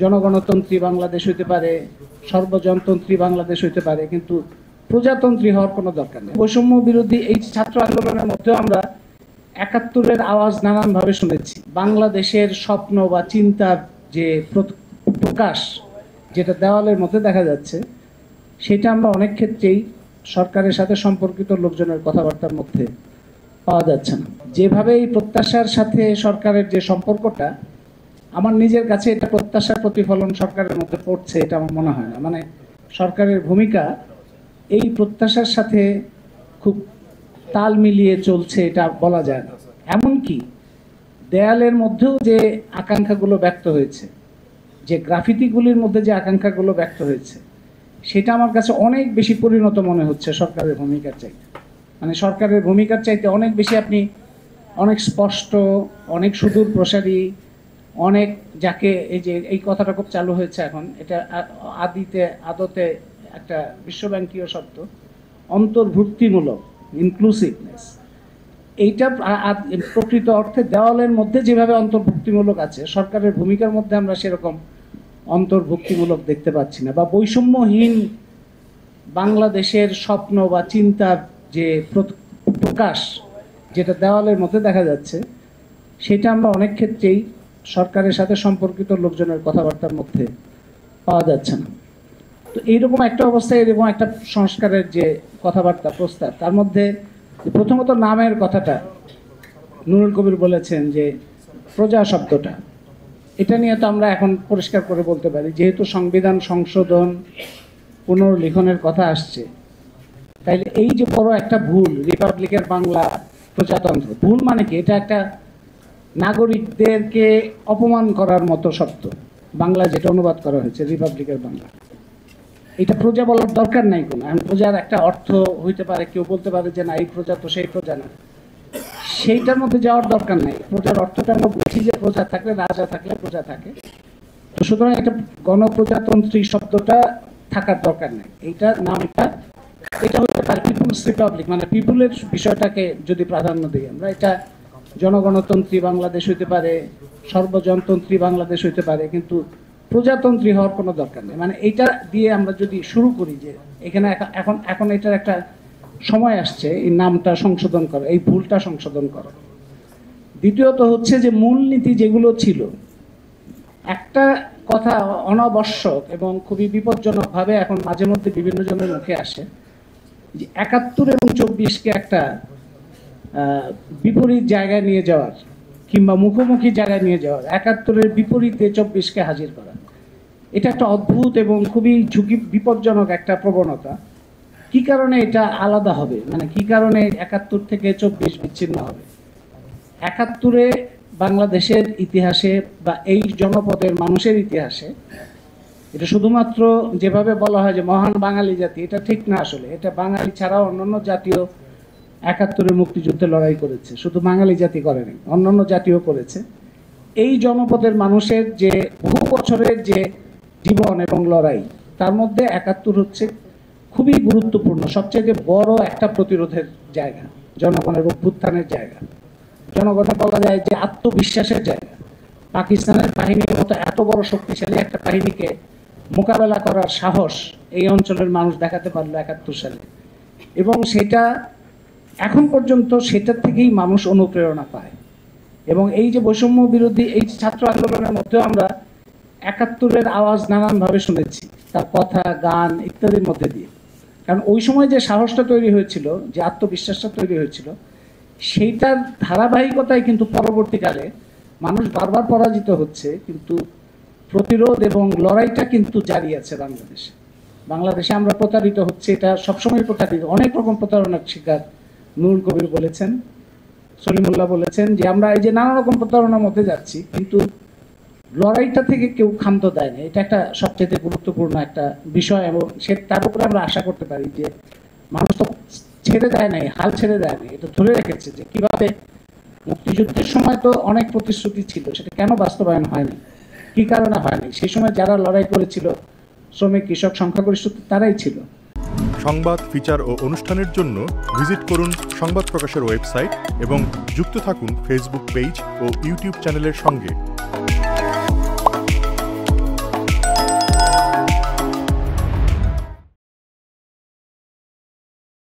জনগণতন্ত্রী বাংলাদেশ হইতে পারে, সর্বজনতন্ত্রী বাংলাদেশ হইতে পারে, কিন্তু প্রজাতন্ত্রী হওয়ার কোনো দরকার নেই। বৈষম্য বিরোধী এই ছাত্র আন্দোলনের মধ্যেও আমরা ৭১-এর আওয়াজ নানানভাবে শুনেছি। বাংলাদেশের স্বপ্ন বা চিন্তার যে প্রকাশ, যেটা দেওয়ালের মধ্যে দেখা যাচ্ছে, সেটা আমরা অনেক ক্ষেত্রেই সরকারের সাথে সম্পর্কিত লোকজনের কথাবার্তার মধ্যে পাওয়া যাচ্ছে না। যেভাবে এই প্রত্যাশার সাথে সরকারের যে সম্পর্কটা, আমার নিজের কাছে এটা প্রত্যাশার প্রতিফলন সরকারের মধ্যে পড়ছে, এটা আমার মনে হয় না। মানে সরকারের ভূমিকা এই প্রত্যাশার সাথে খুব তাল মিলিয়ে চলছে, এটা বলা যায় না। এমনকি দেয়ালের মধ্যেও যে আকাঙ্ক্ষাগুলো ব্যক্ত হয়েছে, যে গ্রাফিতিগুলির মধ্যে যে আকাঙ্ক্ষাগুলো ব্যক্ত হয়েছে, সেটা আমার কাছে অনেক বেশি পরিণত মনে হচ্ছে সরকারের ভূমিকার চাইতে। মানে সরকারের ভূমিকার চাইতে অনেক বেশি আপনি অনেক স্পষ্ট, অনেক সুদূর প্রসারী, অনেক, যাকে এই কথাটা খুব চালু হয়েছে এখন, এটা আদতে একটা বিশ্বব্যাংকীয় শব্দ, অন্তর্ভুক্তিমূলক, ইনক্লুসিভনেস। এইটা প্রকৃত অর্থে দেওয়ালের মধ্যে যেভাবে অন্তর্ভুক্তিমূলক আছে, সরকারের ভূমিকার মধ্যে আমরা সেরকম অন্তর্ভুক্তিমূলক দেখতে পাচ্ছি না। বা বৈষম্যহীন বাংলাদেশের স্বপ্ন বা চিন্তার যে প্রকাশ, যেটা দেওয়ালের মধ্যে দেখা যাচ্ছে, সেটা আমরা অনেক ক্ষেত্রেই সরকারের সাথে সম্পর্কিত লোকজনের কথাবার্তার মধ্যে পাওয়া যাচ্ছে না। তো এইরকম একটা অবস্থায় এরকম একটা সংস্কারের যে কথাবার্তা প্রস্তাব, তার মধ্যে প্রথমত নামের কথাটা নুরুল কবির বলেছেন যে প্রজা শব্দটা, এটা নিয়ে তো আমরা এখন পরিষ্কার করে বলতে পারি, যেহেতু সংবিধান সংশোধন পুনর্লিখনের কথা আসছে, তাইলে এই যে বড় একটা ভুল, রিপাবলিকের বাংলা প্রজাতন্ত্র, ভুল মানে কি? এটা একটা নাগরিকদেরকে অপমান করার মতো শব্দ, বাংলা যেটা অনুবাদ করা হয়েছে রিপাবলিকের বাংলা। এটা প্রজা বলার দরকার নাই কোনো। প্রজার একটা অর্থ হইতে পারে, কেউ বলতে পারে যে না, এই প্রজা তো সেই প্রজা না, সেইটার মধ্যে যাওয়ার দরকার নাই। প্রজার অর্থটা আমরা বুঝি যে প্রজা থাকলে, রাজা থাকলে প্রজা থাকে। তো সুতরাং একটা গণপ্রজাতন্ত্রী শব্দটা থাকার দরকার নেই। এইটা নামটা, এটা হতে পারে পিপুলস রিপাবলিক, মানে পিপুলের বিষয়টাকে যদি প্রাধান্য দিই আমরা, এটা জনগণতন্ত্রী বাংলাদেশ হইতে পারে, সর্বজনতন্ত্রী বাংলাদেশ হইতে পারে, কিন্তু প্রজাতন্ত্রী হওয়ার কোনো দরকার নেই। মানে এইটা দিয়ে আমরা যদি শুরু করি যে এখানে এখন এটার একটা সময় আসছে এই নামটা সংশোধন করা, এই ভুলটা সংশোধন করা। দ্বিতীয়ত হচ্ছে যে মূলনীতি যেগুলো ছিল, একটা কথা অনাবশ্যক এবং খুবই বিপজ্জনকভাবে এখন মাঝে মধ্যে বিভিন্ন জনের মুখে আসে, যে ৭১ এবং ২৪-কে একটা বিপরীত জায়গায় নিয়ে যাওয়ার, কিংবা মুখোমুখি জায়গায় নিয়ে যাওয়ার, ৭১-এর বিপরীতে ২৪-কে হাজির করা, এটা একটা অদ্ভুত এবং খুবই বিপজ্জনক একটা প্রবণতা। কি কারণে এটা আলাদা হবে, মানে কি কারণে ৭১ থেকে ২৪ বিচ্ছিন্ন হবে? ৭১-এ বাংলাদেশের ইতিহাসে বা এই জনপদের মানুষের ইতিহাসে, এটা শুধুমাত্র যেভাবে বলা হয় যে মহান বাঙালি জাতি, এটা ঠিক না। আসলে এটা বাঙালি ছাড়াও অন্যান্য জাতীয় ৭১-এর মুক্তিযুদ্ধে লড়াই করেছে, শুধু বাঙালি জাতি করেনি, অন্যান্য জাতিও করেছে। এই জনপদের মানুষের যে বহু বছরের যে জীবন এবং লড়াই, তার মধ্যে ৭১ হচ্ছে খুবই গুরুত্বপূর্ণ, সবচেয়ে বড় একটা প্রতিরোধের জায়গা, জনগণের অভ্যুত্থানের জায়গা, জনগণের বলা যায় যে আত্মবিশ্বাসের জায়গা। পাকিস্তানের বাহিনীর মতো এত বড় শক্তিশালী একটা বাহিনীকে মোকাবেলা করার সাহস এই অঞ্চলের মানুষ দেখাতে পারলো ৭১ সালে, এবং সেটা এখন পর্যন্ত সেটার থেকেই মানুষ অনুপ্রেরণা পায়। এবং এই যে বৈষম্য বিরোধী এই ছাত্র আন্দোলনের মধ্যেও আমরা ৭১-এর আওয়াজ নানানভাবে শুনেছি, তার কথা, গান ইত্যাদির মধ্যে দিয়ে। কারণ ওই সময় যে সাহসটা তৈরি হয়েছিল, যে আত্মবিশ্বাসটা তৈরি হয়েছিল, সেইটার ধারাবাহিকতায় কিন্তু পরবর্তীকালে মানুষ বারবার পরাজিত হচ্ছে, কিন্তু প্রতিরোধ এবং লড়াইটা কিন্তু জারি আছে বাংলাদেশে আমরা প্রতারিত হচ্ছে, এটা সবসময় প্রতারিত, অনেক রকম প্রতারণার শিকার। নুরুল কবির বলেছেন, সলিমুল্লাহ বলেছেন যে আমরা এই যে নানা রকম প্রতারণার মধ্যে যাচ্ছি, কিন্তু লড়াইটা থেকে কেউ ক্ষান্ত দেয় না। এটা একটা সবচেয়ে গুরুত্বপূর্ণ একটা বিষয়, এবং তার উপরে আমরা আশা করতে পারি যে মানুষ তো ছেড়ে দেয় নাই, হাল ছেড়ে দেয় নাই, এটা ধরে রেখেছে। যে কিভাবে মুক্তিযুদ্ধের সময় তো অনেক প্রতিশ্রুতি ছিল, সেটা কেন বাস্তবায়ন হয়নি, কি কারণে হয়নি? সেই সময় যারা লড়াই করেছিল, শ্রমিক, কৃষক, সংখ্যাগরিষ্ঠ তারাই ছিল। সংবাদ, ফিচার ও অনুষ্ঠানের জন্য ভিজিট করুন সংবাদ প্রকাশের ওয়েবসাইট এবং যুক্ত থাকুন ফেসবুক পেজ ও ইউটিউব চ্যানেলের সঙ্গে।